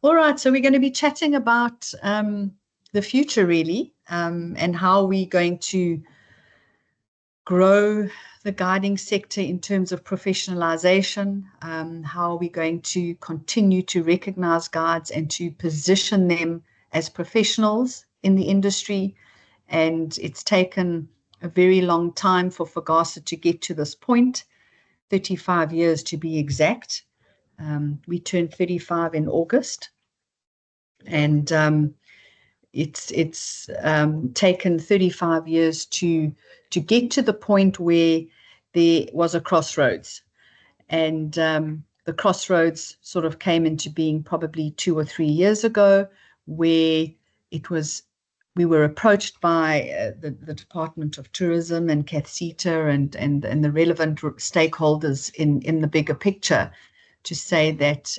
All right, so we're going to be chatting about the future, really, and how we're going to grow the guiding sector in terms of professionalization, how we're going to continue to recognize guides and to position them as professionals in the industry. And it's taken a very long time for FGASA to get to this point, 35 years to be exact. We turned 35 in August. And it's taken 35 years to get to the point where there was a crossroads. And the crossroads sort of came into being probably 2 or 3 years ago, where we were approached by the Department of Tourism and FGASA and the relevant stakeholders in the bigger picture to say that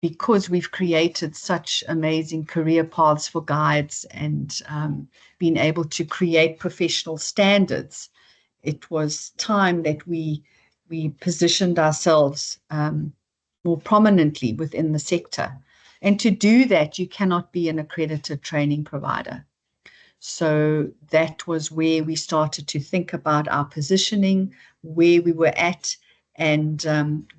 because we've created such amazing career paths for guides and been able to create professional standards, it was time that we positioned ourselves more prominently within the sector. And to do that, you cannot be an accredited training provider. So that was where we started to think about our positioning, where we were at, and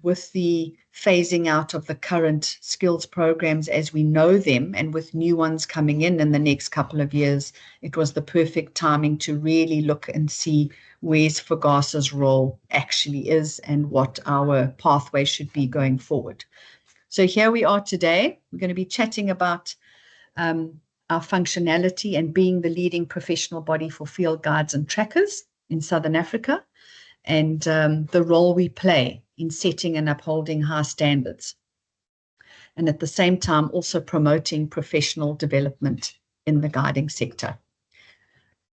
with the phasing out of the current skills programs as we know them, and with new ones coming in the next couple of years, it was the perfect timing to really look and see where's FGASA's role actually is and what our pathway should be going forward. So here we are today. We're going to be chatting about our functionality and being the leading professional body for field guides and trackers in Southern Africa, and the role we play in setting and upholding high standards, and at the same time also promoting professional development in the guiding sector.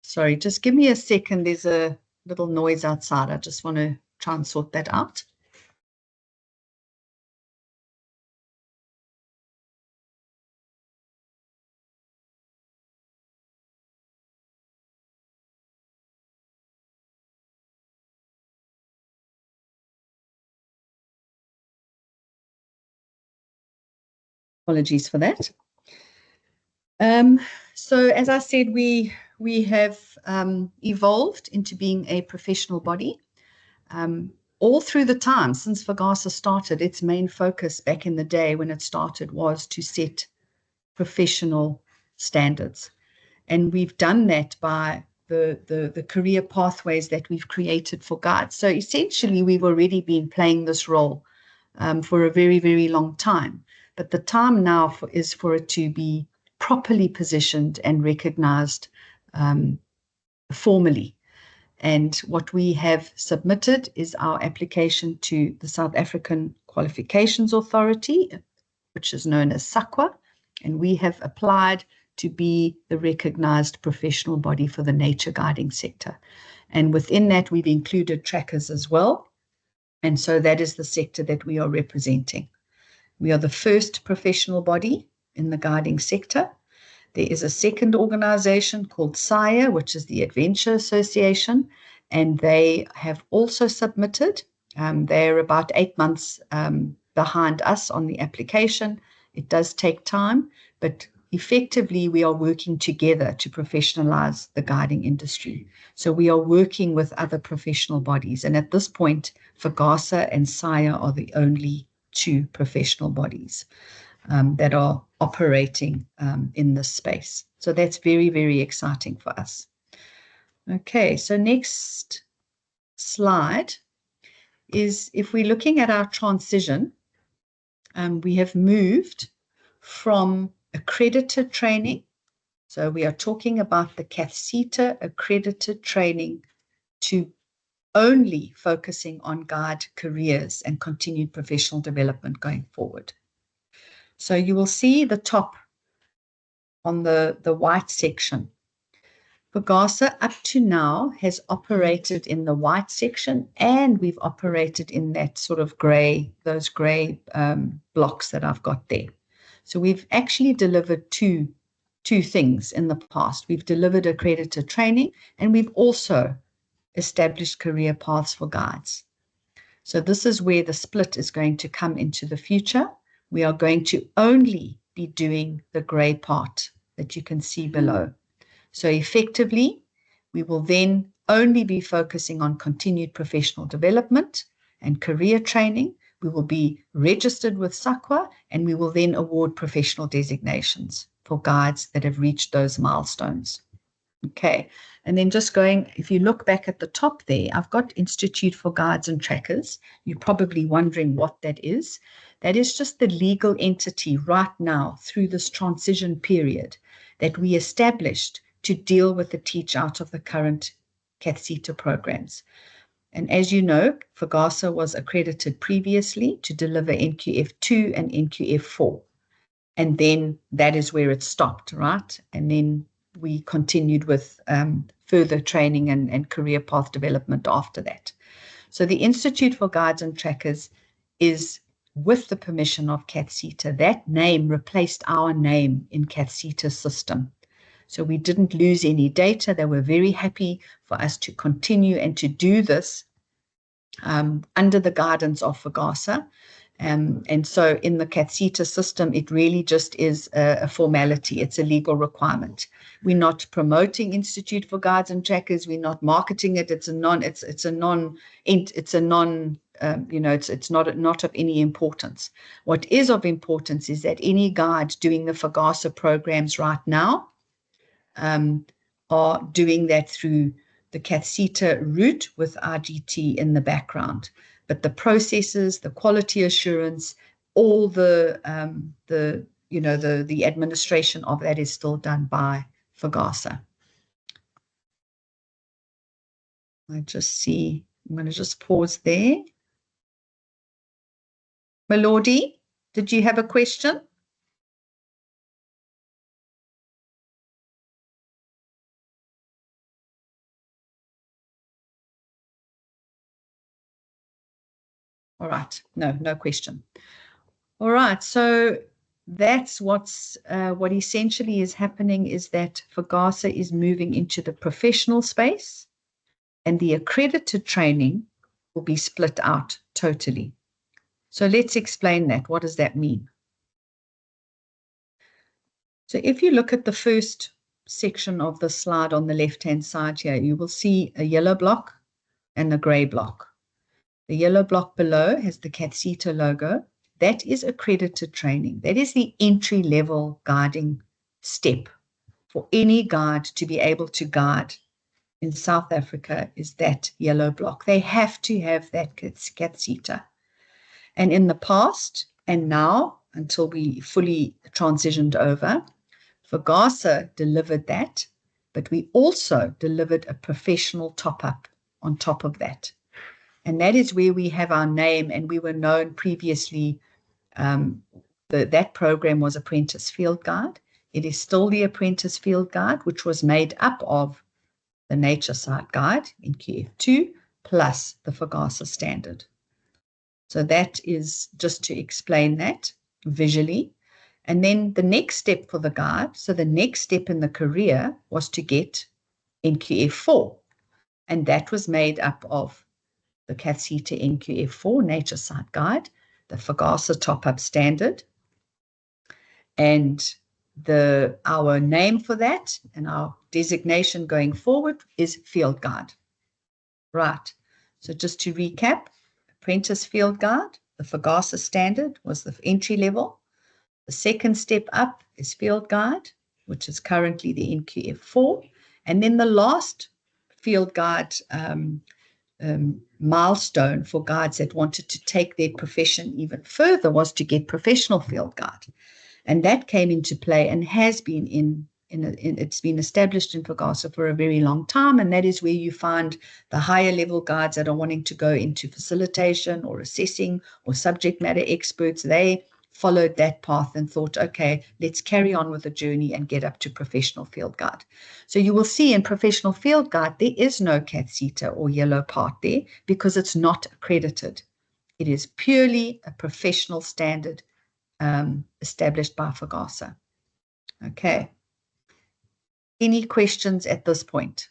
Sorry, just give me a second. There's a little noise outside. I just want to try and sort that out. Apologies for that. So as I said, we have evolved into being a professional body. All through the time since FGASA started, its main focus back in the day when it started was to set professional standards. And we've done that by the career pathways that we've created for guides. So essentially, we've already been playing this role for a very, very long time. But the time now is for it to be properly positioned and recognized formally. And what we have submitted is our application to the South African Qualifications Authority, which is known as SAQA, and we have applied to be the recognized professional body for the nature guiding sector. And within that, we've included trackers as well. And so that is the sector that we are representing. We are the first professional body in the guiding sector. There is a second organization called SIA, which is the Adventure Association, and they have also submitted. They're about 8 months behind us on the application. It does take time, but effectively we are working together to professionalize the guiding industry. So we are working with other professional bodies, and at this point, FGASA and SIA are the only 2 professional bodies that are operating in this space. So that's very, very exciting for us. Okay, so next slide is if we're looking at our transition, we have moved from accredited training. So we are talking about the FGASA accredited training to only focusing on guide careers and continued professional development going forward. So you will see the top on the white section. FGASA up to now has operated in the white section, and we've operated in that sort of those gray blocks that I've got there. So we've actually delivered two things in the past. We've delivered accredited training, and we've also established career paths for guides. So this is where the split is going to come into the future, we are going to only be doing the gray part that you can see below. So effectively, we will then only be focusing on continued professional development and career training. We will be registered with SAQA, and we will then award professional designations for guides that have reached those milestones. Okay, and then just going, if you look back at the top there, I've got Institute for Guides and Trackers. You're probably wondering what that is. That is just the legal entity right now through this transition period that we established to deal with the teach out of the current CATHSETA programs. And as you know, FGASA was accredited previously to deliver NQF2 and NQF4. And then that is where it stopped, right? And then we continued with further training and career path development after that. So the Institute for Guides and Trackers is with the permission of CATHSETA. That name replaced our name in CATHSETA's system. So we didn't lose any data. They were very happy for us to continue and to do this under the guidance of FGASA. And so in the CATHSETA system, it really just is a formality. It's a legal requirement. We're not promoting Institute for Guides and Trackers. We're not marketing it. It's not of any importance. What is of importance is that any guide doing the FGASA programs right now are doing that through the CATHSETA route with RGT in the background. But the processes, the quality assurance, all the administration of that is still done by FGASA. I just see, I'm going to just pause there. Melody, did you have a question? All right, no question. All right, so that's what essentially is happening is that FGASA is moving into the professional space, and the accredited training will be split out totally. So let's explain that. What does that mean? So if you look at the first section of the slide on the left-hand side here, you will see a yellow block and a gray block. The yellow block below has the CATHSETA logo. That is accredited training. That is the entry-level guiding step for any guide to be able to guide in South Africa is that yellow block. They have to have that CATHSETA. And in the past and now, until we fully transitioned over, FGASA delivered that, but we also delivered a professional top-up on top of that. And that is where we have our name, and we were known previously. That program was Apprentice Field Guide. It is still the Apprentice Field Guide, which was made up of the Nature Site Guide in QF2 plus the FGASA standard. So that is just to explain that visually. And then the next step for the guide, so the next step in the career was to get NQF4. And that was made up of the CATHSETA NQF4 Nature Site Guide, the FGASA Top-Up Standard, and our name for that and our designation going forward is Field Guide. Right. So just to recap, Apprentice Field Guide, the FGASA Standard was the entry level. The second step up is Field Guide, which is currently the NQF4. And then the last Field Guide milestone for guides that wanted to take their profession even further was to get Professional Field Guide. And that came into play and has been it's been established in FGASA for a very long time. And that is where you find the higher level guides that are wanting to go into facilitation or assessing or subject matter experts. They followed that path and thought, okay, let's carry on with the journey and get up to Professional Field Guide. So you will see in Professional Field Guide, there is no CATHSETA or yellow part there because it's not accredited. It is purely a professional standard established by FGASA. Okay. Any questions at this point?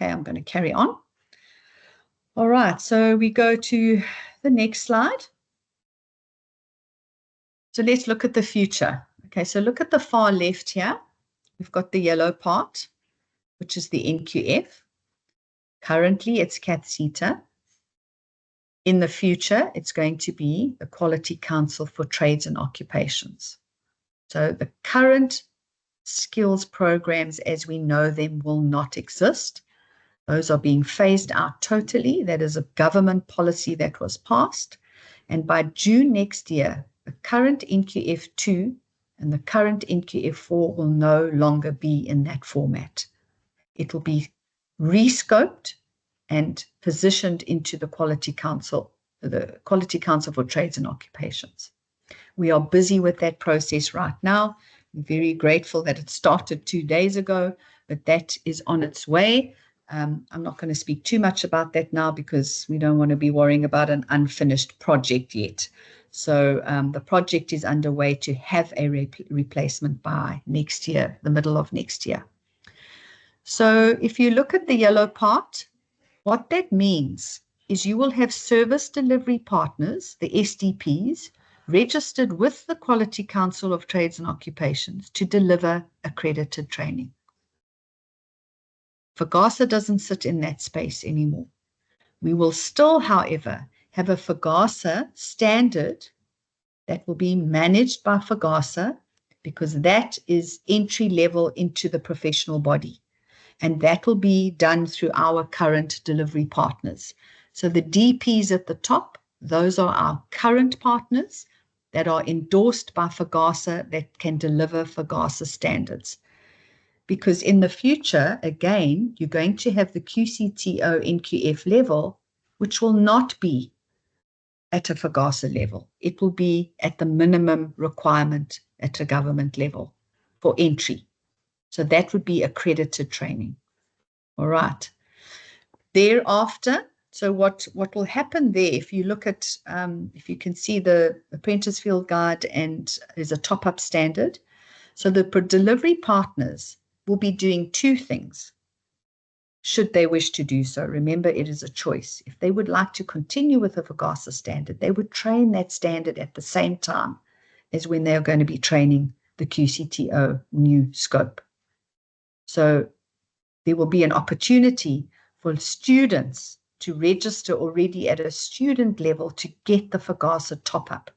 Okay, I'm going to carry on. All right, so we go to the next slide. So let's look at the future. Okay, so look at the far left here. We've got the yellow part, which is the NQF. Currently, it's CATHSETA. In the future, it's going to be the Quality Council for Trades and Occupations. So the current skills programs as we know them will not exist. Those are being phased out totally. That is a government policy that was passed. And by June next year, the current NQF2 and the current NQF4 will no longer be in that format. It will be rescoped and positioned into the Quality Council for Trades and Occupations. We are busy with that process right now. I'm very grateful that it started 2 days ago, but that is on its way. I'm not going to speak too much about that now because we don't want to be worrying about an unfinished project yet. So the project is underway to have a replacement by next year, the middle of next year. So if you look at the yellow part, what that means is you will have service delivery partners, the SDPs, registered with the Quality Council of Trades and Occupations to deliver accredited training. FGASA doesn't sit in that space anymore. We will still, however, have a FGASA standard that will be managed by FGASA because that is entry level into the professional body. And that will be done through our current delivery partners. So the DPs at the top, those are our current partners that are endorsed by FGASA that can deliver FGASA standards. Because in the future, again, you're going to have the QCTO NQF level, which will not be at a FGASA level. It will be at the minimum requirement at a government level for entry. So that would be accredited training. All right. Thereafter, so what will happen there, if you look at, if you can see the Apprentice Field Guide and there's a top-up standard. So the delivery partners will be doing two things, should they wish to do so. Remember, it is a choice. If they would like to continue with the FGASA standard, they would train that standard at the same time as when they are going to be training the QCTO new scope. So there will be an opportunity for students to register already at a student level to get the FGASA top-up,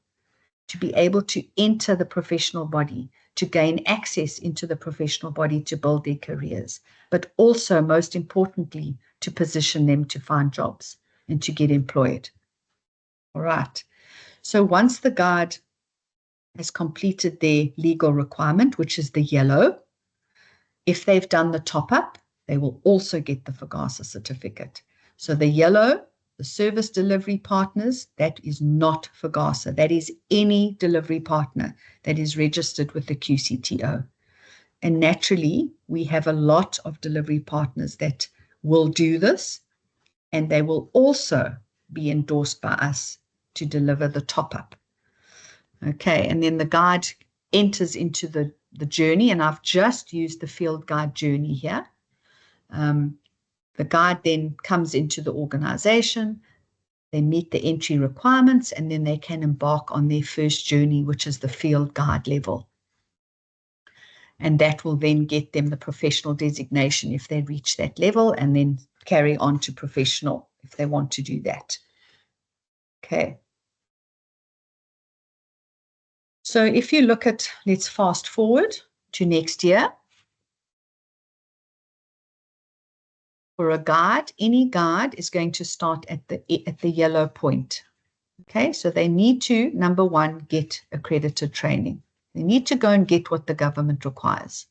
to be able to enter the professional body, to gain access into the professional body to build their careers, but also, most importantly, to position them to find jobs and to get employed. All right. So once the guide has completed their legal requirement, which is the yellow, if they've done the top-up, they will also get the FGASA certificate. So the yellow, the service delivery partners, that is not FGASA. That is any delivery partner that is registered with the QCTO. And naturally, we have a lot of delivery partners that will do this, and they will also be endorsed by us to deliver the top-up. Okay, and then the guide enters into the journey, and I've just used the field guide journey here. The guide then comes into the organization, they meet the entry requirements, and then they can embark on their first journey, which is the field guide level. And that will then get them the professional designation if they reach that level, and then carry on to professional if they want to do that. Okay. So if you look at, let's fast forward to next year. For a guide, any guide is going to start at the yellow point. Okay, so they need to, number one, get accredited training. They need to go and get what the government requires.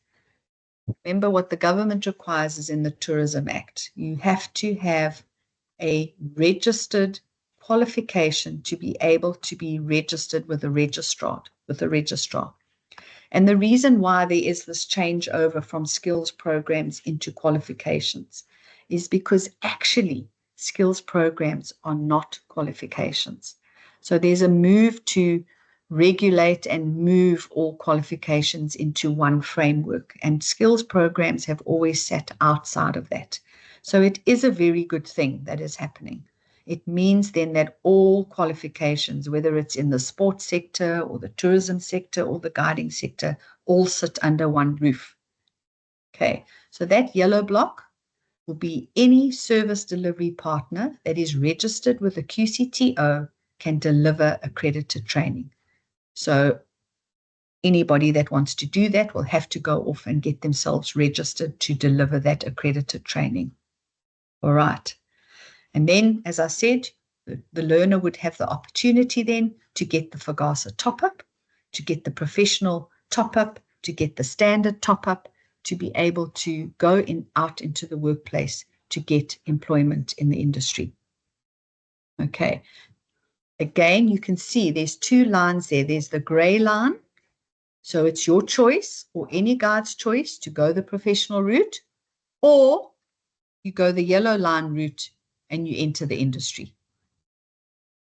Remember, what the government requires is in the Tourism Act. You have to have a registered qualification to be able to be registered with a registrar. And the reason why there is this changeover from skills programs into qualifications is because actually skills programs are not qualifications. So there's a move to regulate and move all qualifications into one framework, and skills programs have always sat outside of that. So it is a very good thing that is happening. It means then that all qualifications, whether it's in the sports sector or the tourism sector or the guiding sector, all sit under one roof. Okay, so that yellow block will be any service delivery partner that is registered with the QCTO can deliver accredited training. So anybody that wants to do that will have to go off and get themselves registered to deliver that accredited training. All right. And then, as I said, the learner would have the opportunity then to get the FGASA top-up, to get the professional top-up, to get the standard top-up, to be able to go out into the workplace to get employment in the industry. Okay. Again, you can see there's two lines there. There's the gray line. So it's your choice or any guide's choice to go the professional route, or you go the yellow line route and you enter the industry.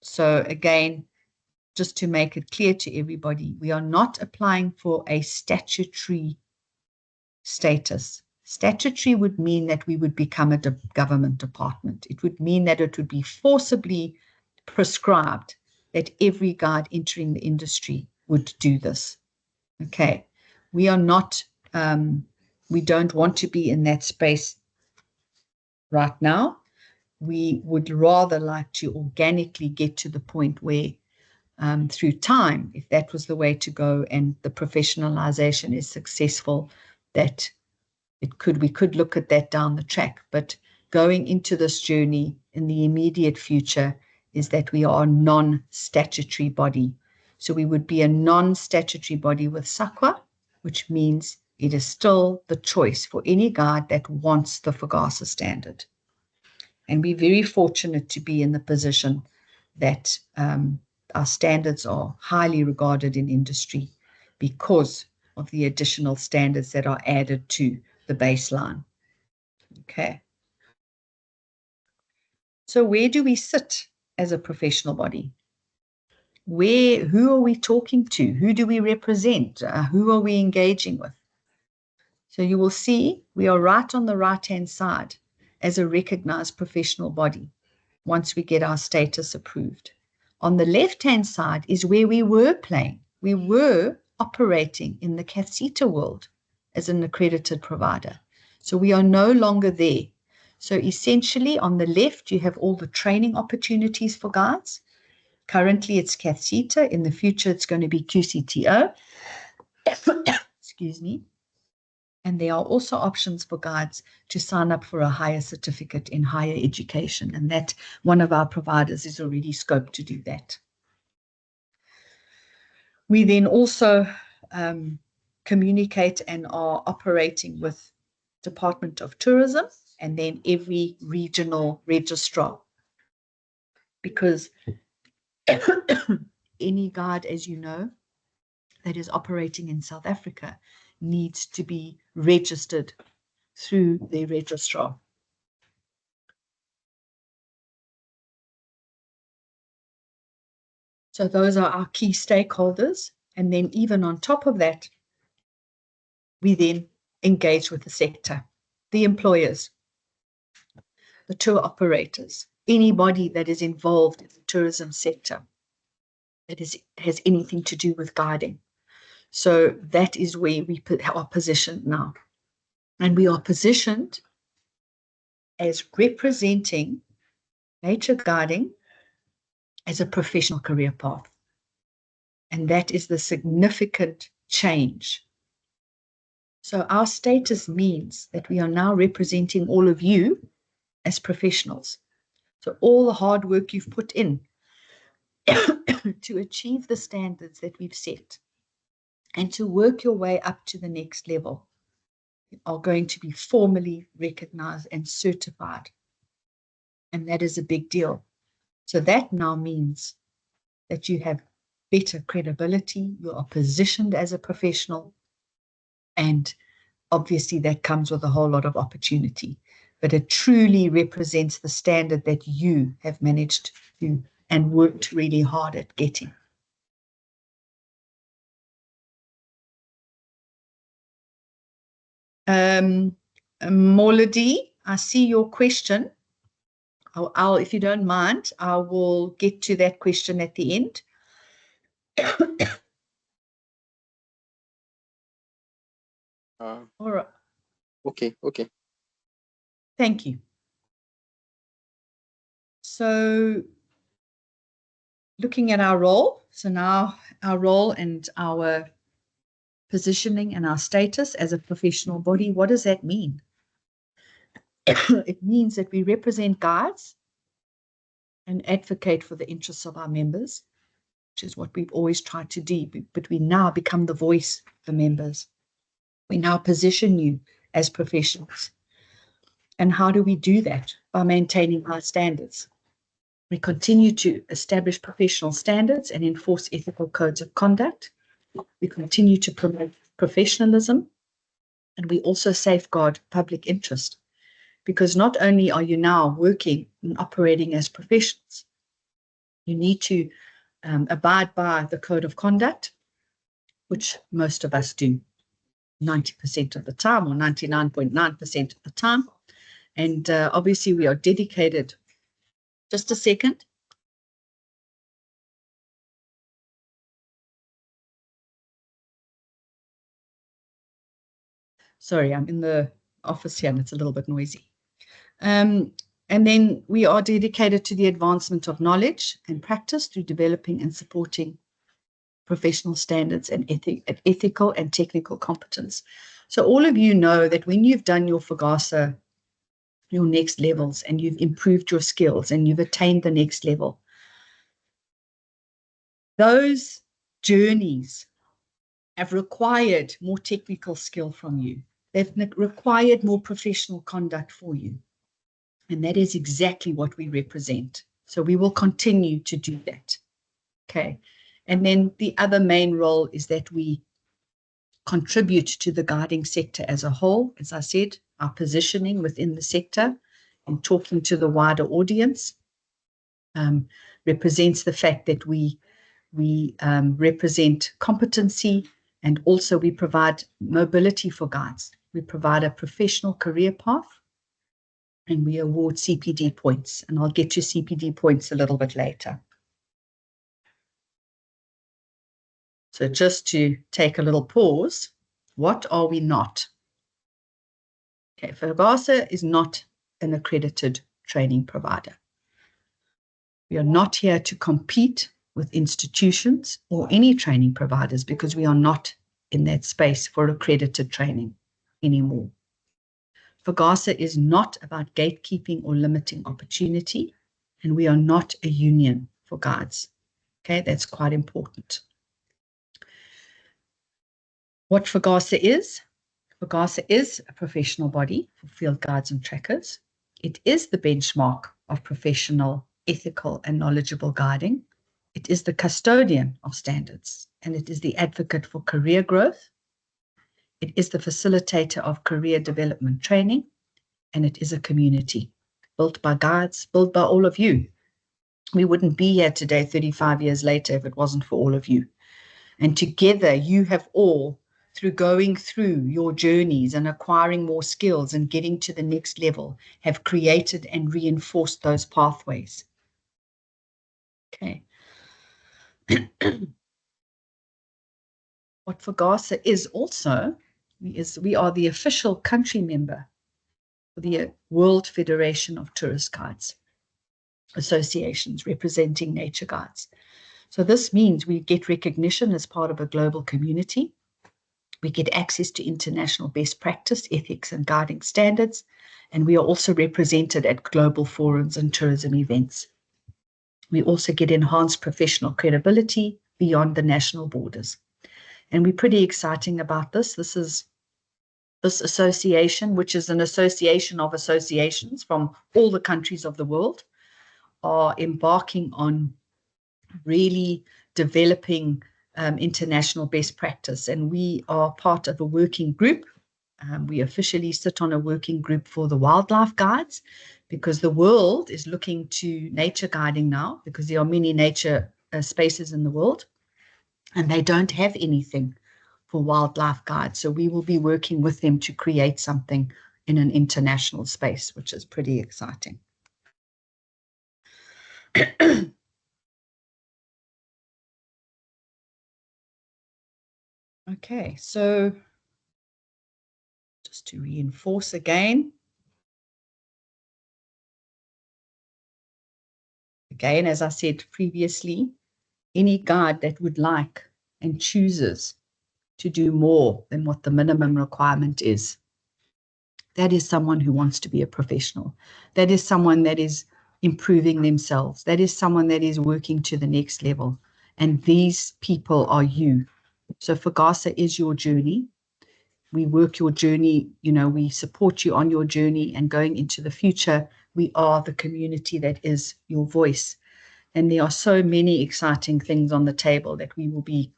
So again, just to make it clear to everybody, we are not applying for a statutory status. Statutory would mean that we would become a government department. It would mean that it would be forcibly prescribed that every guide entering the industry would do this. Okay, we are not, we don't want to be in that space right now. We would rather like to organically get to the point where through time, if that was the way to go and the professionalization is successful, that we could look at that down the track. But going into this journey in the immediate future is that we are a non-statutory body. So we would be a non-statutory body with SAQA, which means it is still the choice for any guide that wants the FGASA standard. And we're very fortunate to be in the position that our standards are highly regarded in industry because of the additional standards that are added to the baseline. Okay. So where do we sit as a professional body? Who are we talking to? Who do we represent? Who are we engaging with? So you will see we are right on the right-hand side as a recognized professional body once we get our status approved. On the left-hand side is where we were playing. We were operating in the CATHSETA world as an accredited provider. So we are no longer there. So essentially on the left, you have all the training opportunities for guides. Currently, it's CATHSETA. In the future, it's going to be QCTO. Excuse me. And there are also options for guides to sign up for a higher certificate in higher education. And that one of our providers is already scoped to do that. We then also communicate and are operating with Department of Tourism and then every regional registrar. Because any guide, as you know, that is operating in South Africa needs to be registered through their registrar. So those are our key stakeholders. And then even on top of that, we then engage with the sector, the employers, the tour operators, anybody that is involved in the tourism sector that has anything to do with guiding. So that is where we are positioned now. And we are positioned as representing nature guiding as a professional career path. And that is the significant change. So our status means that we are now representing all of you as professionals. So all the hard work you've put in to achieve the standards that we've set and to work your way up to the next level are going to be formally recognized and certified. And that is a big deal. So that now means that you have better credibility, you are positioned as a professional, and obviously that comes with a whole lot of opportunity. But it truly represents the standard that you have managed to and worked really hard at getting. Molody, I see your question. If you don't mind, I will get to that question at the end. All right. Okay. Thank you. So looking at our role, so now our role and our positioning and our status as a professional body, what does that mean? It means that we represent guides and advocate for the interests of our members, which is what we've always tried to do, but we now become the voice of the members. We now position you as professionals. And how do we do that? By maintaining high standards. We continue to establish professional standards and enforce ethical codes of conduct. We continue to promote professionalism, and we also safeguard public interest, because not only are you now working and operating as professionals, you need to abide by the code of conduct, which most of us do 90% of the time, or 99.9% of the time. And obviously we are dedicated. Just a second. Sorry, I'm in the office here and it's a little bit noisy. And then we are dedicated to the advancement of knowledge and practice through developing and supporting professional standards and ethical and technical competence. So all of you know that when you've done your FGASA, your next levels, and you've improved your skills and you've attained the next level, those journeys have required more technical skill from you. They've required more professional conduct for you. And that is exactly what we represent. So we will continue to do that. Okay. And then the other main role is that we contribute to the guiding sector as a whole. As I said, our positioning within the sector and talking to the wider audience represents the fact that we represent competency, and also we provide mobility for guides. We provide a professional career path, and we award CPD points. And I'll get to CPD points a little bit later. So just to take a little pause, what are we not? Okay, FGASA is not an accredited training provider. We are not here to compete with institutions or any training providers, because we are not in that space for accredited training anymore. FGASA is not about gatekeeping or limiting opportunity, and we are not a union for guides. Okay, that's quite important. What FGASA is a professional body for field guides and trackers. It is the benchmark of professional, ethical, and knowledgeable guiding. It is the custodian of standards, and it is the advocate for career growth. It is the facilitator of career development training, and it is a community built by guides, built by all of you. We wouldn't be here today 35 years later if it wasn't for all of you. And together you have all, through going through your journeys and acquiring more skills and getting to the next level, have created and reinforced those pathways. Okay. What FGASA is also, we are the official country member for the World Federation of Tourist Guides associations representing nature guides. So this means we get recognition as part of a global community. We get access to international best practice, ethics, and guiding standards, and we are also represented at global forums and tourism events. We also get enhanced professional credibility beyond the national borders. And we're pretty exciting about this. This association, which is an association of associations from all the countries of the world, are embarking on really developing international best practice. And we are part of a working group. We officially sit on a working group for the wildlife guides, because the world is looking to nature guiding now, because there are many nature spaces in the world, and they don't have anything for wildlife guides. So we will be working with them to create something in an international space, which is pretty exciting. Okay, so just to reinforce again, as I said previously, any guide that would like and chooses to do more than what the minimum requirement is, that is someone who wants to be a professional. That is someone that is improving themselves. That is someone that is working to the next level. And these people are you. So FGASA is your journey. We work your journey, we support you on your journey, and going into the future, we are the community that is your voice. And there are so many exciting things on the table that we will be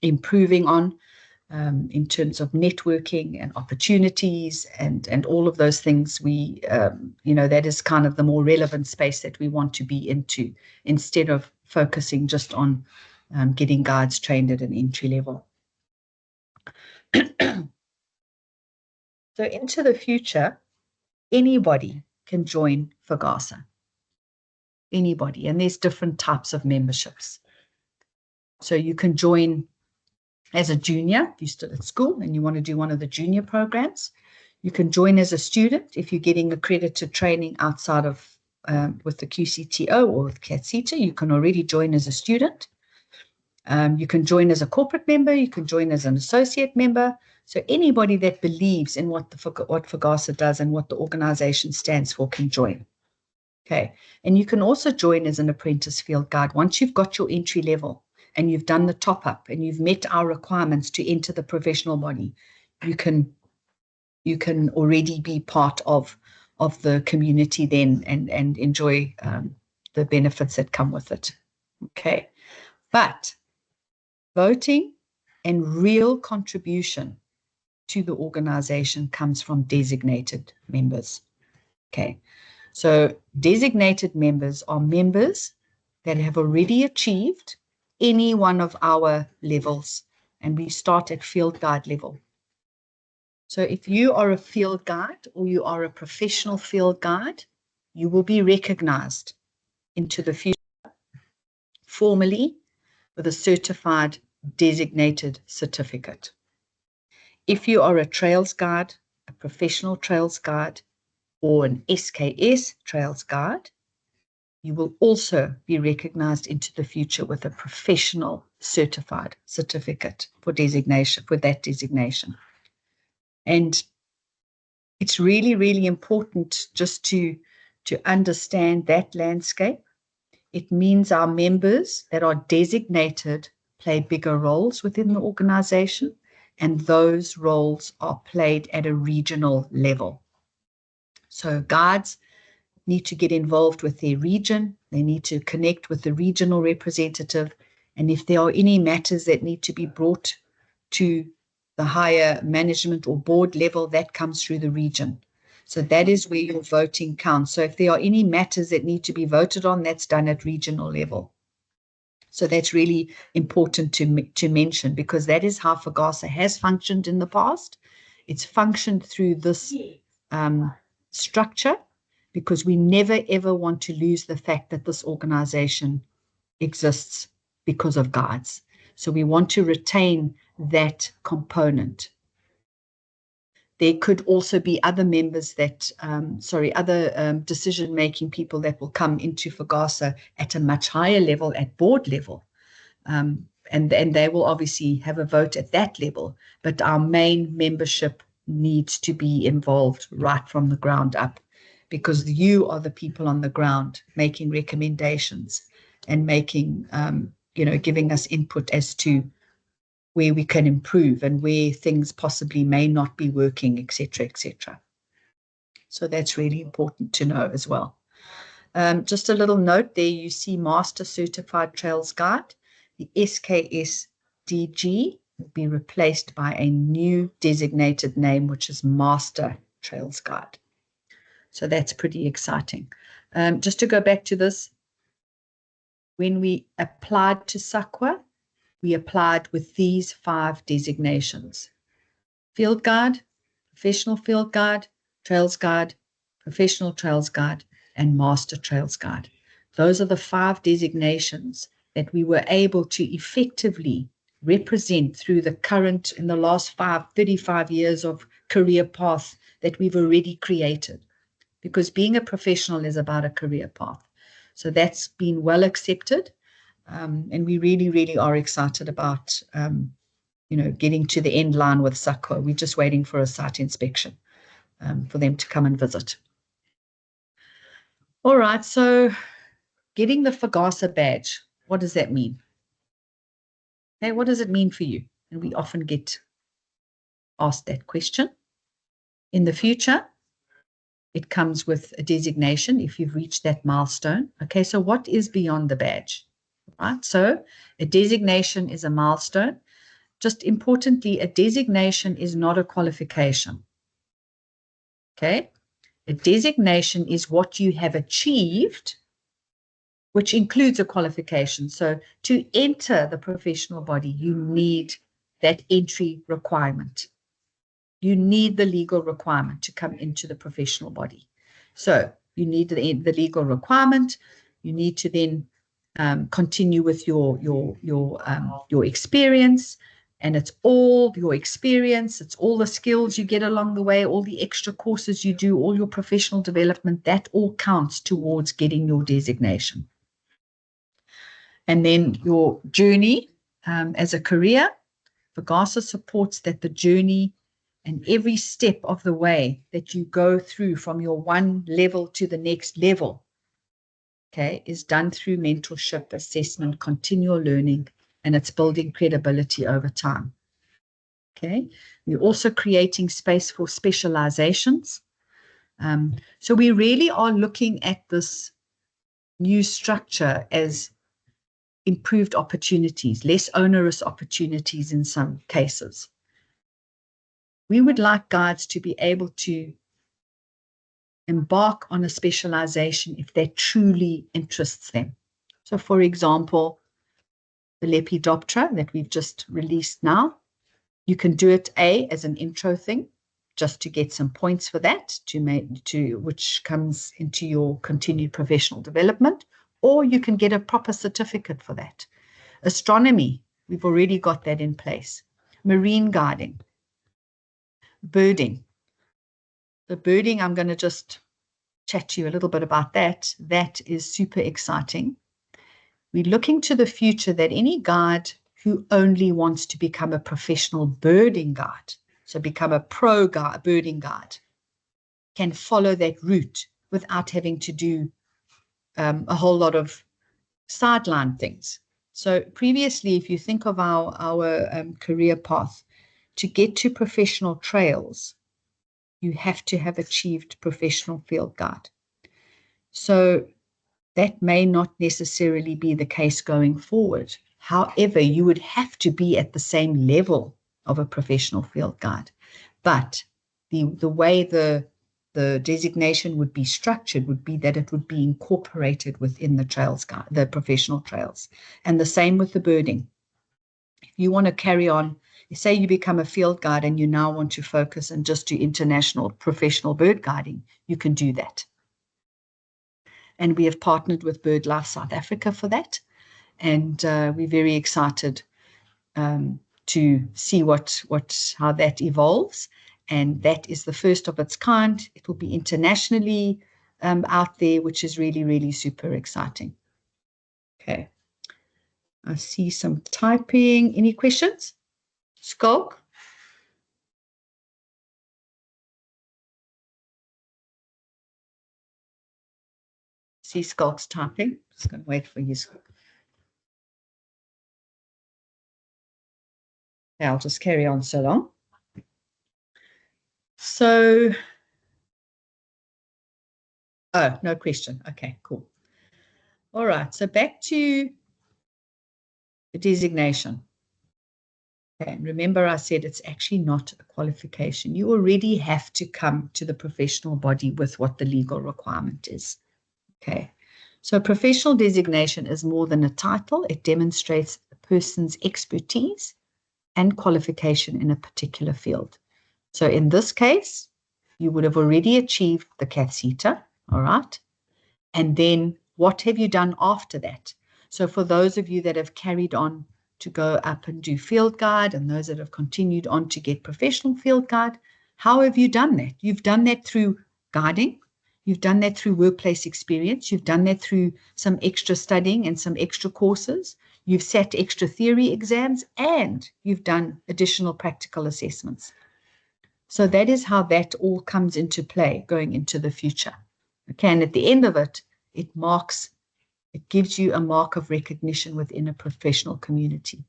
improving on in terms of networking and opportunities and all of those things. That is kind of the more relevant space that we want to be into, instead of focusing just on getting guides trained at an entry level. So into the future, anybody can join FGASA. Anybody. And there's different types of memberships. So you can join as a junior if you're still at school and you want to do one of the junior programs. You can join as a student if you're getting accredited training outside of with the QCTO or with CATCETA. You can already join as a student. You can join as a corporate member. You can join as an associate member. So anybody that believes in what FGASA does and what the organization stands for can join. Okay. And you can also join as an apprentice field guide. Once you've got your entry level and you've done the top up and you've met our requirements to enter the professional body, you can already be part of the community then and enjoy the benefits that come with it. Okay. But voting and real contribution to the organization comes from designated members. Okay. So designated members are members that have already achieved any one of our levels, and we start at field guide level. So if you are a field guide or you are a professional field guide, you will be recognized into the future formally with a certified designated certificate. If you are a trails guide, a professional trails guide, or an SKS trails guide, you will also be recognized into the future with a professional certified certificate for that designation. And it's really, really important just to understand that landscape. It means our members that are designated play bigger roles within the organization, and those roles are played at a regional level. So guides need to get involved with their region. They need to connect with the regional representative. And if there are any matters that need to be brought to the higher management or board level, that comes through the region. So that is where your voting counts. So if there are any matters that need to be voted on, that's done at regional level. So that's really important to mention, because that is how FGASA has functioned in the past. It's functioned through this structure, because we never, ever want to lose the fact that this organization exists because of guides. So we want to retain that component. There could also be other members that, other decision-making people that will come into FGASA at a much higher level, at board level. And they will obviously have a vote at that level. But our main membership needs to be involved right from the ground up, because you are the people on the ground making recommendations and making, giving us input as to where we can improve and where things possibly may not be working, etc., etc. So that's really important to know as well. Just a little note there, you see Master Certified Trails Guide. The SKS DG will be replaced by a new designated name, which is Master Trails Guide. So that's pretty exciting. Just to go back to this, when we applied to SAQA, we applied with these 5 designations: field guide, professional field guide, trails guide, professional trails guide, and master trails guide. Those are the 5 designations that we were able to effectively represent through the current, in the last 35 years of career path that we've already created. Because being a professional is about a career path. So that's been well accepted. And we really, really are excited about, getting to the end line with SACO. We're just waiting for a site inspection for them to come and visit. All right, so getting the FGASA badge, what does that mean? Hey, what does it mean for you? And we often get asked that question. In the future, it comes with a designation if you've reached that milestone. Okay, so what is beyond the badge? Right, so a designation is a milestone. Just importantly, a designation is not a qualification. Okay, a designation is what you have achieved, which includes a qualification. So to enter the professional body, you need that entry requirement. You need the legal requirement to come into the professional body. So you need the legal requirement. You need to then continue with your experience, and it's all your experience. It's all the skills you get along the way, all the extra courses you do, all your professional development. That all counts towards getting your designation. And then your journey as a career, FGASA supports that the journey and every step of the way that you go through from your one level to the next level, okay, is done through mentorship, assessment, continual learning, and it's building credibility over time. Okay, we're also creating space for specializations. So we really are looking at this new structure as improved opportunities, less onerous opportunities in some cases. We would like guides to be able to embark on a specialization if that truly interests them. So, for example, the Lepidoptera that we've just released now, you can do it as an intro thing, just to get some points for that, which comes into your continued professional development, or you can get a proper certificate for that. Astronomy, we've already got that in place. Marine guiding, birding. The birding, I'm going to just chat to you a little bit about that. That is super exciting. We're looking to the future that any guide who only wants to become a professional birding guide, so become a pro guide, birding guide, can follow that route without having to do a whole lot of sideline things. So previously, if you think of our career path, to get to professional trails, you have to have achieved professional field guide. So that may not necessarily be the case going forward. However, you would have to be at the same level of a professional field guide. But the way the designation would be structured would be that it would be incorporated within the trails guide, the professional trails. And the same with the birding. If you want to carry on, say you become a field guide and you now want to focus and just do international professional bird guiding, you can do that. And we have partnered with BirdLife South Africa for that. And we're very excited to see how that evolves. And that is the first of its kind. It will be internationally out there, which is really, really super exciting. Okay. I see some typing. Any questions? Skulk? See Skulk's typing. Just going to wait for his. Yeah, I'll just carry on so long. So, oh, no question. Okay, cool. All right, so back to the designation. Okay, and remember I said it's actually not a qualification. You already have to come to the professional body with what the legal requirement is. Okay, so professional designation is more than a title. It demonstrates a person's expertise and qualification in a particular field. So in this case, you would have already achieved the catheter, all right? And then what have you done after that? So for those of you that have carried on to go up and do field guide, and those that have continued on to get professional field guide, how have you done that? You've done that through guiding. You've done that through workplace experience. You've done that through some extra studying and some extra courses. You've sat extra theory exams, and you've done additional practical assessments. So that is how that all comes into play going into the future. Okay, and at the end of it, it gives you a mark of recognition within a professional community.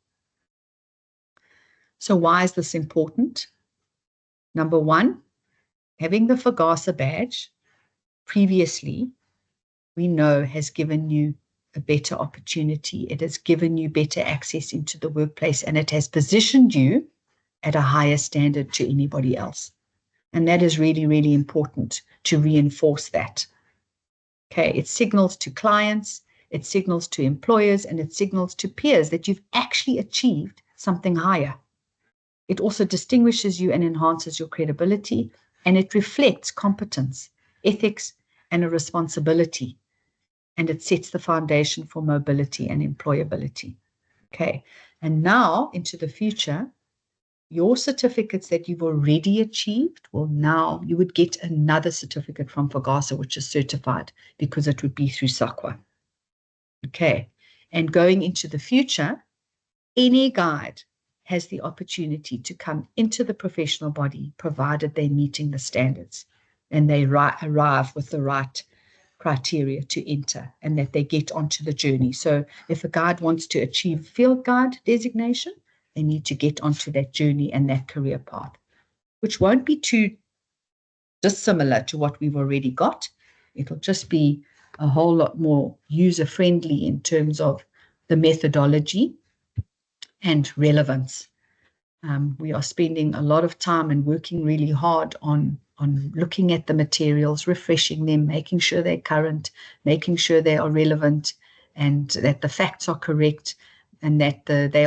So why is this important? Number one, having the FGASA badge previously, we know has given you a better opportunity. It has given you better access into the workplace, and it has positioned you at a higher standard to anybody else. And that is really, really important to reinforce that. Okay, it signals to clients, it signals to employers, and it signals to peers that you've actually achieved something higher. It also distinguishes you and enhances your credibility, and it reflects competence, ethics, and a responsibility. And it sets the foundation for mobility and employability. Okay, and now into the future, your certificates that you've already achieved, well, now you would get another certificate from FGASA, which is certified, because it would be through SAQA. Okay, and going into the future, any guide has the opportunity to come into the professional body, provided they're meeting the standards and they arrive with the right criteria to enter, and that they get onto the journey. So if a guide wants to achieve field guide designation, they need to get onto that journey and that career path, which won't be too dissimilar to what we've already got. It'll just be a whole lot more user-friendly in terms of the methodology and relevance. We are spending a lot of time and working really hard on looking at the materials, refreshing them, making sure they're current, making sure they are relevant, and that the facts are correct, and that they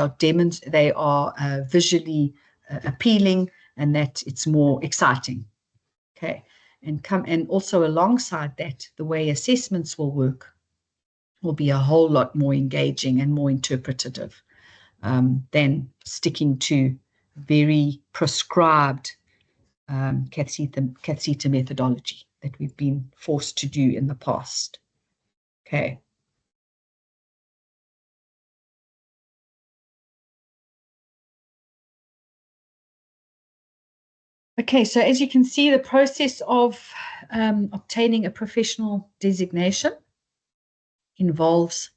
are visually appealing, and that it's more exciting. Okay, and also alongside that, the way assessments will work will be a whole lot more engaging and more interpretative than sticking to very prescribed catheter methodology that we've been forced to do in the past. Okay. Okay, so as you can see, the process of obtaining a professional designation involves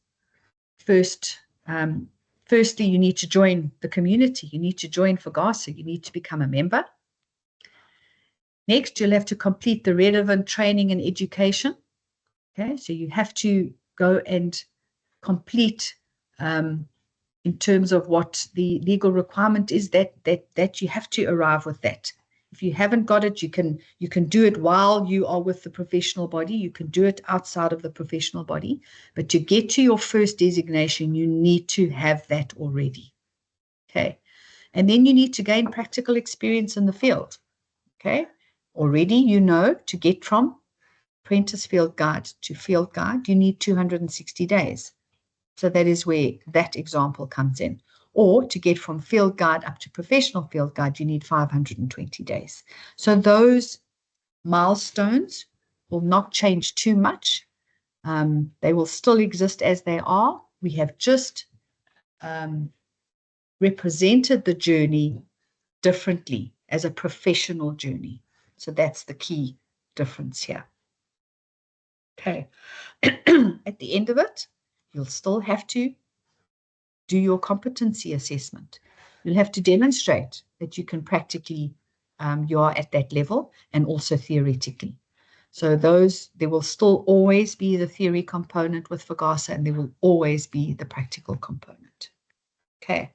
firstly, you need to join the community. You need to join FGASA. You need to become a member. Next, you'll have to complete the relevant training and education. Okay, so you have to go and complete in terms of what the legal requirement is, that you have to arrive with that. If you haven't got it, you can do it while you are with the professional body. You can do it outside of the professional body. But to get to your first designation, you need to have that already. Okay. And then you need to gain practical experience in the field. Okay. Already, you know, to get from apprentice field guide to field guide, you need 260 days. So that is where that example comes in. Or to get from field guide up to professional field guide, you need 520 days. So those milestones will not change too much. They will still exist as they are. We have just represented the journey differently as a professional journey. So that's the key difference here. Okay. At the end of it, you'll still have to do your competency assessment. You'll have to demonstrate that you can practically, you are at that level, and also theoretically. So there will still always be the theory component with FGASA, and there will always be the practical component. Okay.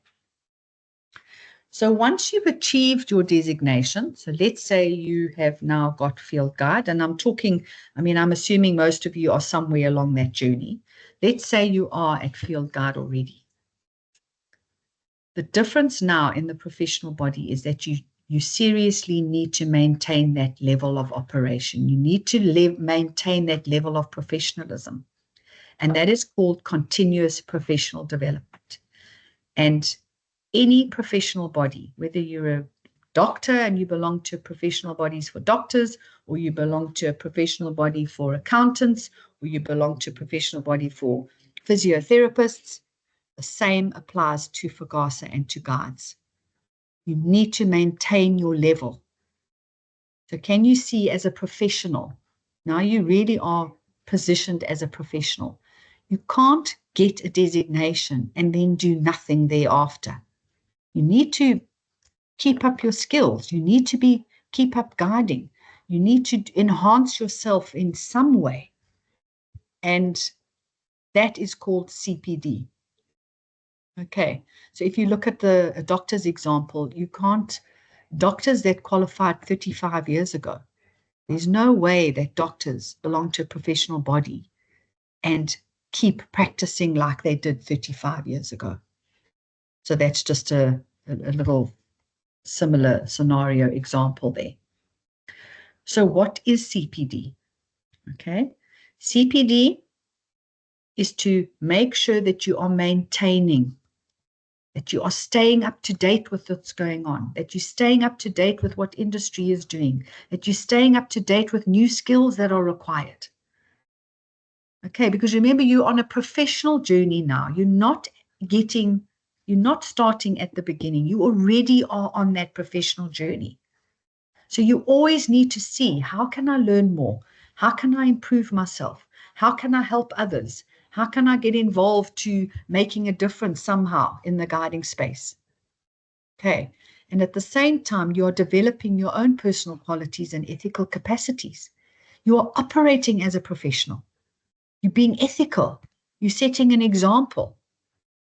So once you've achieved your designation, so let's say you have now got field guide, and I'm assuming most of you are somewhere along that journey. Let's say you are at field guide already. The difference now in the professional body is that you seriously need to maintain that level of operation. You need to maintain that level of professionalism. And that is called continuous professional development. And any professional body, whether you're a doctor and you belong to professional bodies for doctors, or you belong to a professional body for accountants, or you belong to a professional body for physiotherapists, the same applies to FGASA and to guides. You need to maintain your level. So can you see, as a professional, now you really are positioned as a professional. You can't get a designation and then do nothing thereafter. You need to keep up your skills. You need to keep up guiding. You need to enhance yourself in some way. And that is called CPD. Okay, so if you look at a doctor's example, you can't, doctors that qualified 35 years ago, there's no way that doctors belong to a professional body and keep practicing like they did 35 years ago. So that's just a little similar scenario example there. So what is CPD? Okay, CPD is to make sure that you are maintaining, that you are staying up to date with what's going on, that you're staying up to date with what industry is doing, that you're staying up to date with new skills that are required. Okay, because remember, you're on a professional journey now. You're not starting at the beginning. You already are on that professional journey. So you always need to see, how can I learn more? How can I improve myself? How can I help others? How can I get involved to making a difference somehow in the guiding space? Okay. And at the same time, you are developing your own personal qualities and ethical capacities. You are operating as a professional. You're being ethical. You're setting an example.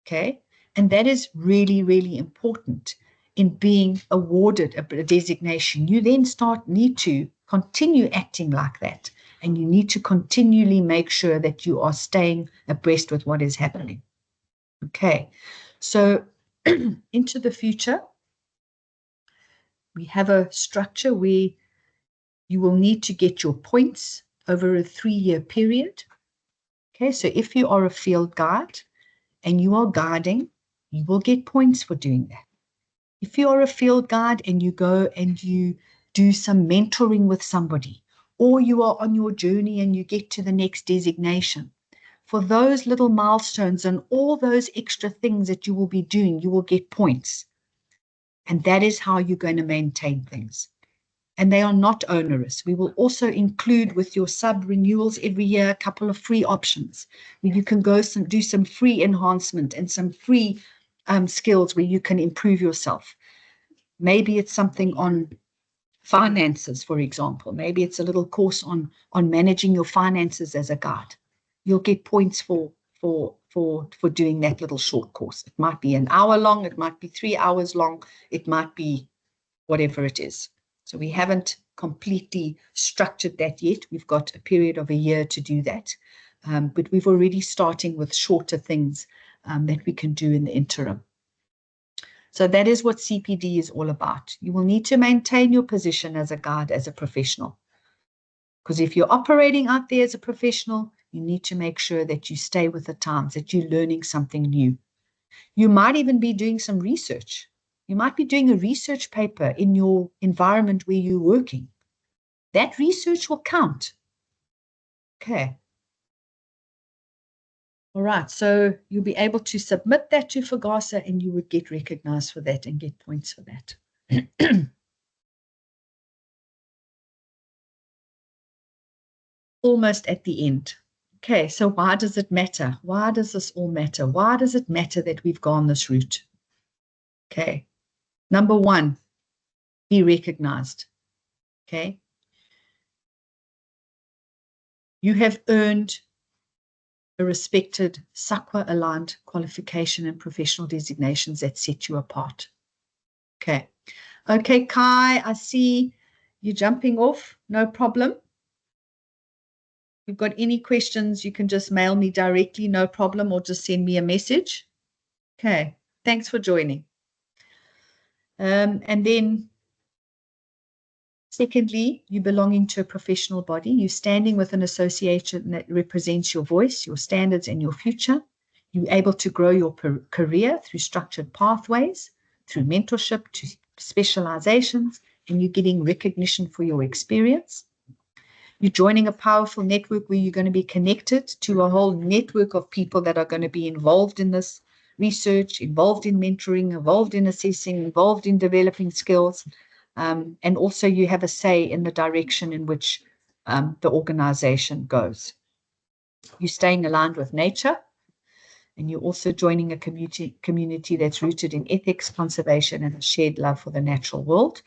Okay. And that is really, really important in being awarded a designation. You then need to continue acting like that. And you need to continually make sure that you are staying abreast with what is happening. Okay. So into the future, we have a structure where you will need to get your points over a 3-year period. Okay. So if you are a field guide and you are guiding, you will get points for doing that. If you are a field guide and you go and you do some mentoring with somebody, or you are on your journey and you get to the next designation, for those little milestones and all those extra things that you will be doing, you will get points. And that is how you're going to maintain things. And they are not onerous. We will also include with your sub renewals every year a couple of free options where you can go do some free enhancement and some free skills where you can improve yourself. Maybe it's something on finances, for example. Maybe it's a little course on managing your finances as a guide. You'll get points for doing that little short course. It might be an hour long, it might be 3 hours long, it might be whatever it is. So we haven't completely structured that yet. We've got a period of a year to do that. But we've already starting with shorter things that we can do in the interim. So that is what CPD is all about. You will need to maintain your position as a guide, as a professional. Because if you're operating out there as a professional, you need to make sure that you stay with the times, that you're learning something new. You might even be doing some research. You might be doing a research paper in your environment where you're working. That research will count. Okay. All right, so you'll be able to submit that to FGASA and you would get recognized for that and get points for that. Almost at the end. Okay, so why does it matter? Why does this all matter? Why does it matter that we've gone this route? Okay, number one, be recognized. Okay, you have earned a respected SAQA-aligned qualification and professional designations that set you apart. Okay. Okay, Kai, I see you jumping off. No problem. If you've got any questions, you can just mail me directly, no problem, or just send me a message. Okay, thanks for joining. And then Secondly, you belonging to a professional body. You're standing with an association that represents your voice, your standards, and your future. You're able to grow your career through structured pathways, through mentorship to specializations, and you're getting recognition for your experience. You're joining a powerful network where you're going to be connected to a whole network of people that are going to be involved in this research, involved in mentoring, involved in assessing, involved in developing skills. And also you have a say in the direction in which the organization goes. You're staying aligned with nature, and you're also joining a community that's rooted in ethics, conservation, and a shared love for the natural world.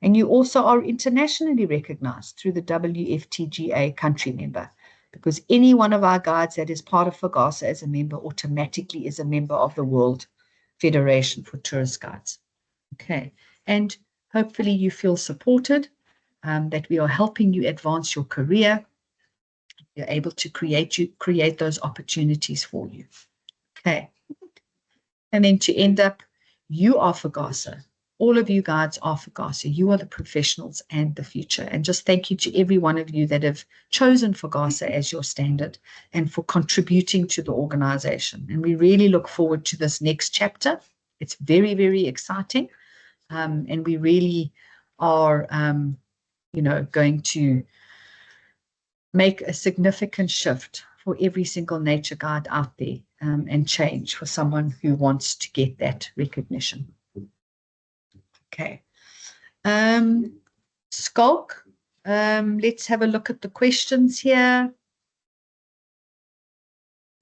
And you also are internationally recognized through the WFTGA country member, because any one of our guides that is part of FGASA as a member automatically is a member of the World Federation for Tourist Guides. Okay, and hopefully you feel supported, that we are helping you advance your career. You're able to create those opportunities for you. Okay, and then to end up, you are FGASA. All of you guides are FGASA. You are the professionals and the future. And just thank you to every one of you that have chosen FGASA as your standard and for contributing to the organization. And we really look forward to this next chapter. It's very, very exciting. And we really are, going to make a significant shift for every single nature guide out there, and change for someone who wants to get that recognition. Okay. Skulk, let's have a look at the questions here.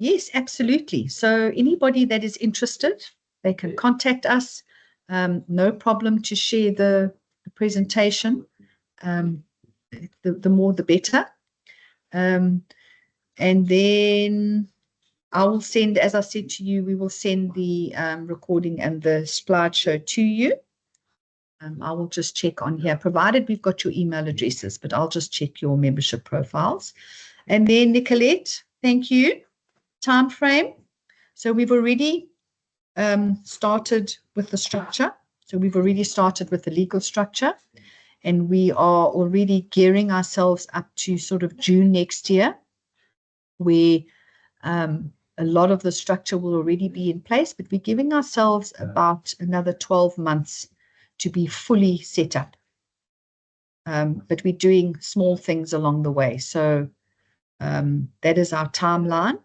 Yes, absolutely. So anybody that is interested, they can contact us. No problem to share the presentation. The more, the better. And then I will send, as I said to you, we will send the recording and the slideshow to you. I will just check on here, provided we've got your email addresses, but I'll just check your membership profiles. And then Nicolette, thank you. Time frame. So we've already started with the structure. So we've already started with the legal structure, and we are already gearing ourselves up to sort of June next year, where a lot of the structure will already be in place, but we're giving ourselves about another 12 months to be fully set up. But we're doing small things along the way. So that is our timeline.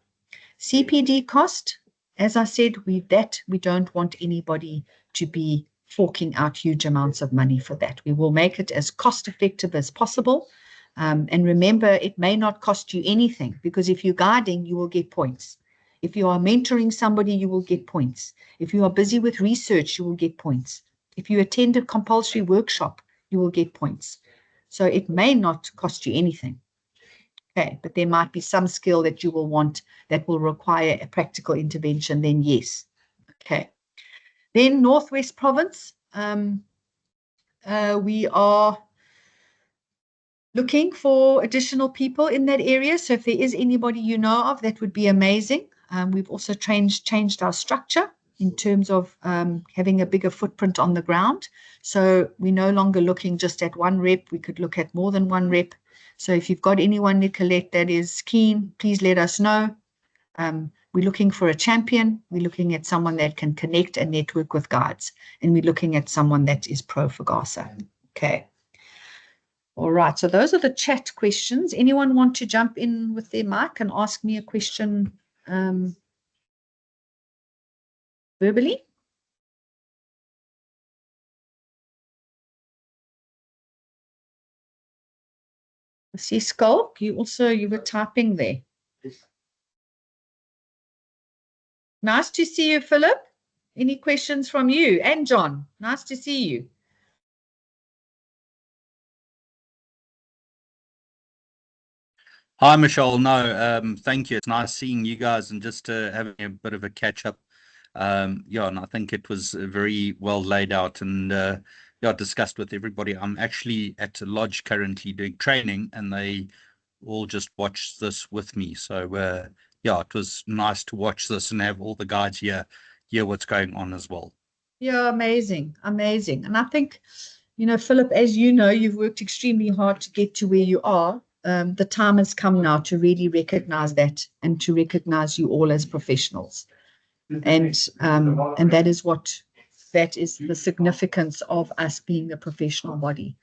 CPD cost, as I said, we don't want anybody to be forking out huge amounts of money for that. We will make it as cost effective as possible. And remember, it may not cost you anything, because if you're guiding, you will get points. If you are mentoring somebody, you will get points. If you are busy with research, you will get points. If you attend a compulsory workshop, you will get points. So it may not cost you anything. Okay, but there might be some skill that you will want that will require a practical intervention, then yes. Okay. Then Northwest Province, we are looking for additional people in that area. So if there is anybody you know of, that would be amazing. We've also changed our structure in terms of having a bigger footprint on the ground. So we're no longer looking just at one rep. We could look at more than one rep. So if you've got anyone, Nicolette, that is keen, please let us know. We're looking for a champion. We're looking at someone that can connect and network with guides. And we're looking at someone that is pro FGASA. Okay. All right. So those are the chat questions. Anyone want to jump in with their mic and ask me a question verbally? I see Skulk, you were typing there. Nice to see you, Philip. Any questions from you? And John, nice to see you. Hi, Michelle. No, thank you. It's nice seeing you guys and just having a bit of a catch up. Yeah, and I think it was very well laid out and yeah, discussed with everybody. I'm actually at a lodge currently doing training, and they all just watched this with me. So yeah, it was nice to watch this and have all the guides hear what's going on as well. Yeah, amazing, amazing. And I think You know, Philip, as you know, you've worked extremely hard to get to where you are. The time has come now to really recognize that and to recognize you all as professionals. And that is the significance of us being a professional body.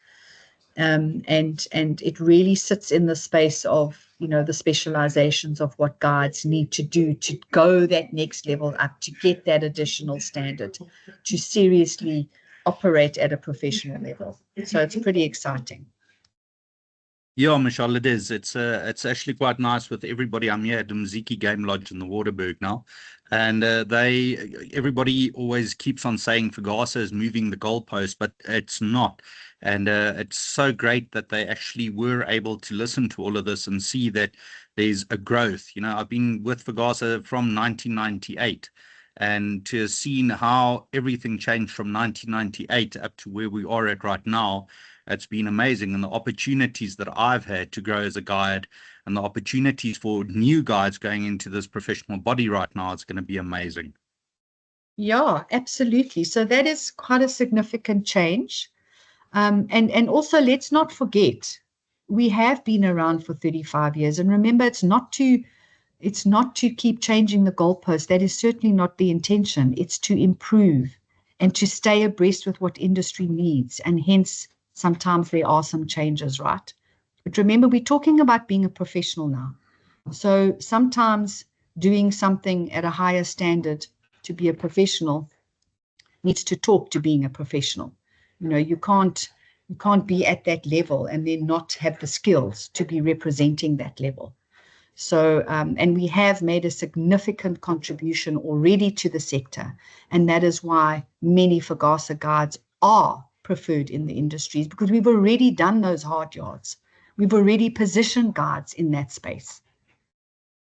And it really sits in the space of, you know, the specializations of what guides need to do to go that next level up, to get that additional standard, to seriously operate at a professional level. So it's pretty exciting. Yeah, Michelle, it is. It's actually quite nice with everybody. I'm here at the Mziki Game Lodge in the Waterberg now, and everybody always keeps on saying FGASA is moving the goalpost, but it's not. And it's so great that they actually were able to listen to all of this and see that there's a growth. You know, I've been with FGASA from 1998. And to have seen how everything changed from 1998 up to where we are at right now, it's been amazing. And the opportunities that I've had to grow as a guide and the opportunities for new guides going into this professional body right now, it's going to be amazing. Yeah, absolutely. So that is quite a significant change. And also, let's not forget, we have been around for 35 years. And remember, it's not to keep changing the goalpost. That is certainly not the intention. It's to improve and to stay abreast with what industry needs. And hence, sometimes there are some changes, right? But remember, we're talking about being a professional now. So sometimes doing something at a higher standard to be a professional needs to talk to being a professional. You know, you can't be at that level and then not have the skills to be representing that level. So, and we have made a significant contribution already to the sector, and that is why many FGASA guides are preferred in the industries, because we've already done those hard yards. We've already positioned guides in that space.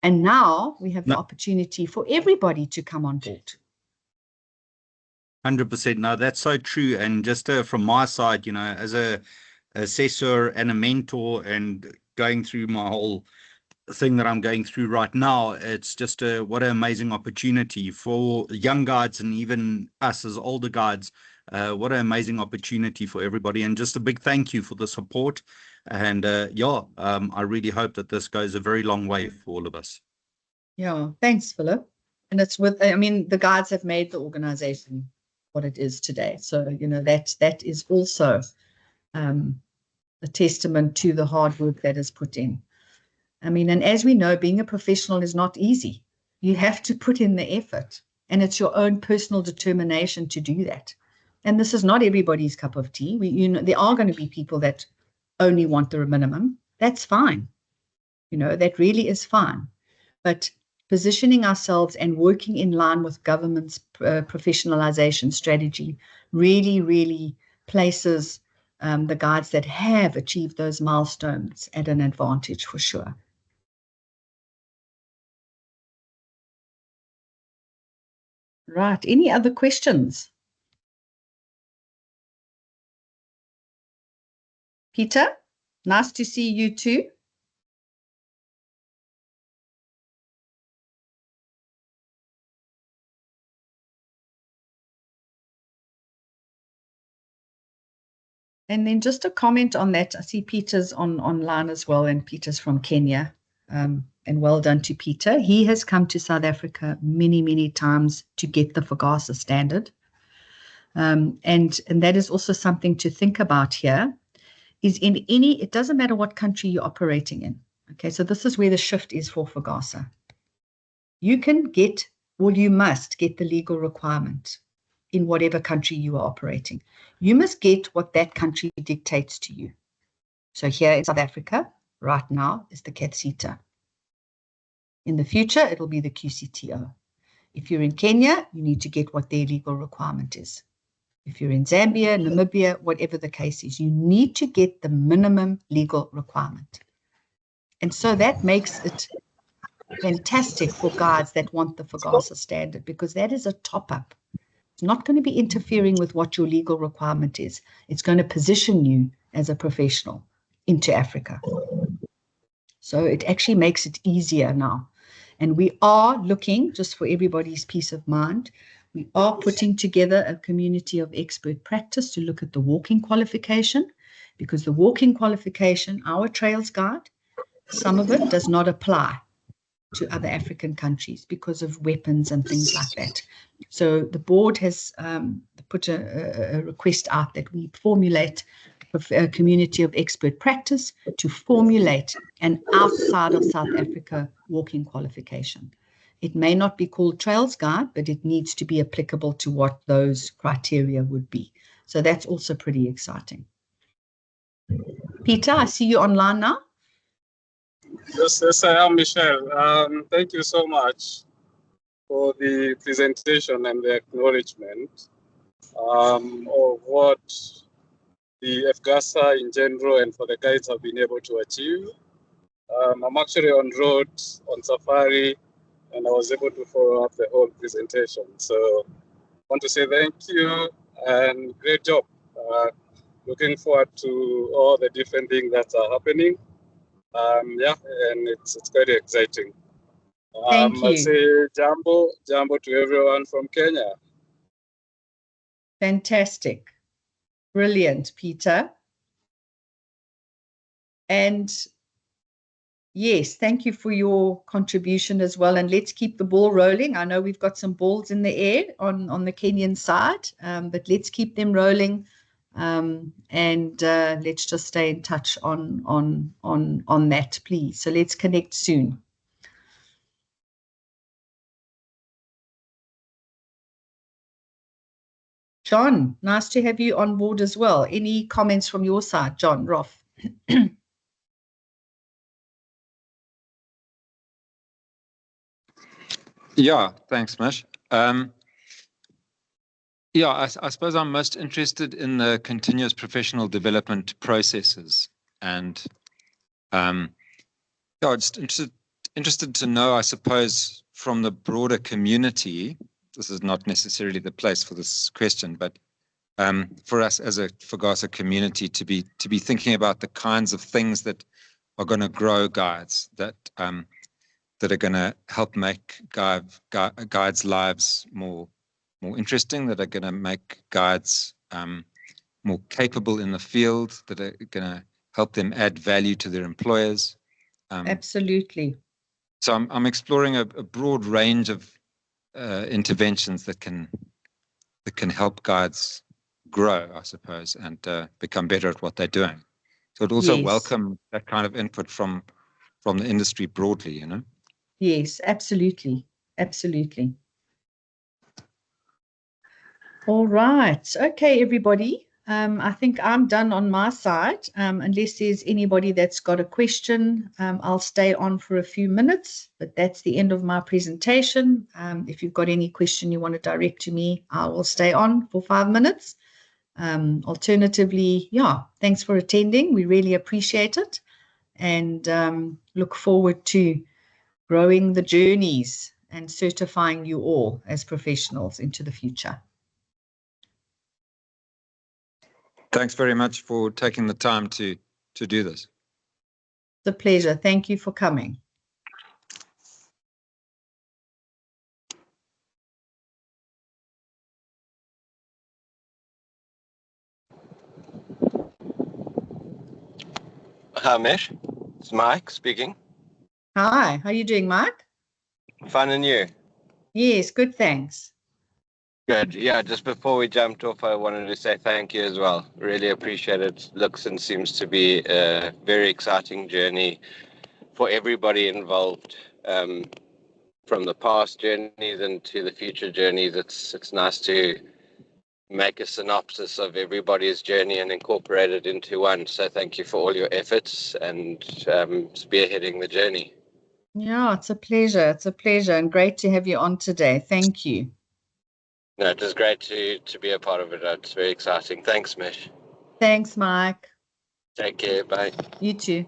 And now we have the opportunity for everybody to come on board. 100%. No, that's so true. And just from my side, you know, as a assessor and a mentor and going through my whole thing that I'm going through right now, it's just what an amazing opportunity for young guides and even us as older guides. What an amazing opportunity for everybody, and just a big thank you for the support. And I really hope that this goes a very long way for all of us. Yeah, thanks, Philip. And the guides have made the organization what it is today. So, you know, that is also a testament to the hard work that is put in. I mean, and as we know, being a professional is not easy. You have to put in the effort, and it's your own personal determination to do that. And this is not everybody's cup of tea. There are going to be people that only want the minimum. That's fine. You know, that really is fine. But positioning ourselves and working in line with government's professionalization strategy really, really places the guides that have achieved those milestones at an advantage for sure. Right. Any other questions? Peter, nice to see you too. And then just a comment on that. I see Peter's online as well, and Peter's from Kenya. And well done to Peter. He has come to South Africa many, many times to get the FGASA standard. And that is also something to think about here, is it doesn't matter what country you're operating in. Okay, so this is where the shift is for FGASA. You can get, or you must get the legal requirement in whatever country you are operating. You must get what that country dictates to you. So here in South Africa, right now, is the CATSETA. In the future, it'll be the QCTO. If you're in Kenya, you need to get what their legal requirement is. If you're in Zambia, Namibia, whatever the case is, you need to get the minimum legal requirement. And so that makes it fantastic for guides that want the FGASA standard, because that is a top-up. It's not going to be interfering with what your legal requirement is. It's going to position you as a professional into Africa. So it actually makes it easier now. And we are looking, just for everybody's peace of mind, We are putting together a community of expert practice to look at the walking qualification, because the walking qualification, our Trails Guide, some of it does not apply to other African countries because of weapons and things like that. So the board has put a request out that we formulate a community of expert practice to formulate an outside of South Africa walking qualification. It may not be called Trails Guide, but it needs to be applicable to what those criteria would be. So that's also pretty exciting. Peter, I see you online now. Yes, I am, Michelle. Thank you so much for the presentation and the acknowledgement of what the FGASA in general and for the guides have been able to achieve. I'm actually on road, on safari, and I was able to follow up the whole presentation. So I want to say thank you and great job. Looking forward to all the different things that are happening. Yeah, and it's quite exciting. Thank you. I say jambo to everyone from Kenya. Fantastic. Brilliant, Peter. And yes, thank you for your contribution as well. And let's keep the ball rolling. I know we've got some balls in the air on the Kenyan side, but let's keep them rolling. And let's just stay in touch on that, please. So let's connect soon. John, nice to have you on board as well. Any comments from your side, John Roth? Yeah, thanks, Mish. Yeah, I suppose I'm most interested in the continuous professional development processes, and yeah, just interested to know, I suppose, from the broader community. This is not necessarily the place for this question, but for us as a FGASA community to be thinking about the kinds of things that are going to grow guides, that are going to help make guides' lives more interesting, that are going to make guides more capable in the field, that are going to help them add value to their employers. Absolutely. So I'm exploring a broad range of interventions that can help guides grow, I suppose, and become better at what they're doing. So I'd also welcome that kind of input from the industry broadly, you know? Yes, absolutely. Absolutely. All right. Okay, everybody. I think I'm done on my side. Unless there's anybody that's got a question, I'll stay on for a few minutes, but that's the end of my presentation. If you've got any question you want to direct to me, I will stay on for 5 minutes. Alternatively, yeah, thanks for attending. We really appreciate it, and look forward to growing the journeys and certifying you all as professionals into the future. Thanks very much for taking the time to do this. It's a pleasure. Thank you for coming. Hi, Mish. It's Mike speaking. Hi, how are you doing, Mike? Fine, and you? Yes, good, thanks. Good. Yeah, just before we jumped off, I wanted to say thank you as well. Really appreciate it. Looks and seems to be a very exciting journey for everybody involved, from the past journeys into the future journeys. It's nice to make a synopsis of everybody's journey and incorporate it into one. So thank you for all your efforts and spearheading the journey. Yeah, it's a pleasure. It's a pleasure, and great to have you on today. Thank you. No, it is great to be a part of it. It's very exciting. Thanks, Mish. Thanks, Mike. Take care. Bye. You too.